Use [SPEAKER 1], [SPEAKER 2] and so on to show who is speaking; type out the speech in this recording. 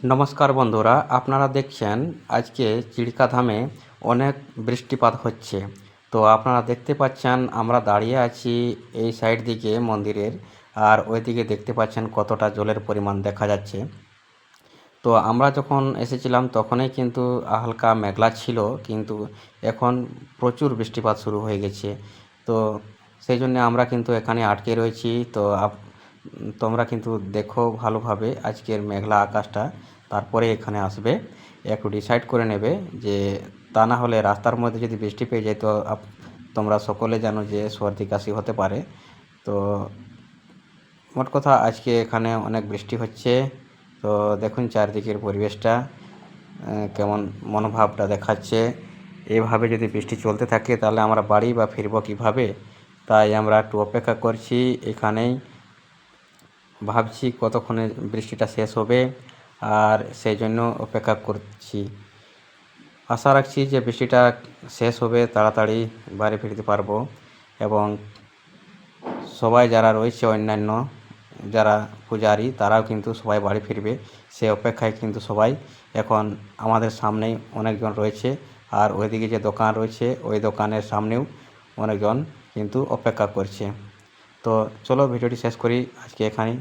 [SPEAKER 1] নমস্কার বন্ধুরা, আপনারা দেখছেন আজকে চিড়িকাধামে অনেক বৃষ্টিপাত হচ্ছে। তো আপনারা দেখতে পাচ্ছেন আমরা দাঁড়িয়ে আছি এই সাইড দিকে মন্দিরের, আর ওইদিকে দেখতে পাচ্ছেন কতটা জলের পরিমাণ দেখা যাচ্ছে। তো আমরা যখন এসেছিলাম তখনই কিন্তু হালকা মেঘলা ছিল, কিন্তু এখন প্রচুর বৃষ্টিপাত শুরু হয়ে গেছে। তো সেই জন্য আমরা কিন্তু এখানে আটকে রয়েছি। তো তোমরা কিন্তু দেখো ভালোভাবে আজকের মেঘলা আকাশটা, তারপরে এখানে আসবে, একটু ডিসাইড করে নেবে যে তা না হলে রাস্তার মধ্যে যদি বৃষ্টি পেয়ে যায় তো তোমরা সকলে জানো যে সর্দি কাশি হতে পারে। তো মোট কথা আজকে এখানে অনেক বৃষ্টি হচ্ছে। তো দেখুন চারদিকের পরিবেশটা কেমন মনোভাবটা দেখাচ্ছে। এভাবে যদি বৃষ্টি চলতে থাকে তাহলে আমরা বাড়ি বা ফিরবো কীভাবে? তাই আমরা একটু অপেক্ষা করছি এখানেই, ভাবছি কতক্ষণে বৃষ্টিটা শেষ হবে, আর সেই জন্য অপেক্ষা করছি। আশা রাখছি যে বৃষ্টিটা শেষ হবে, তাড়াতাড়ি বাড়ি ফিরতে পারবো, এবং সবাই যারা রয়েছে অন্যান্য যারা পূজারী তারাও কিন্তু সবাই বাড়ি ফিরবে, সে অপেক্ষায় কিন্তু সবাই এখন আমাদের সামনেই অনেকজন রয়েছে, আর ওইদিকে যে দোকান রয়েছে ওই দোকানের সামনেও অনেকজন কিন্তু অপেক্ষা করছে। তো চলো ভিডিওটি শেষ করি আজকে এখানেই।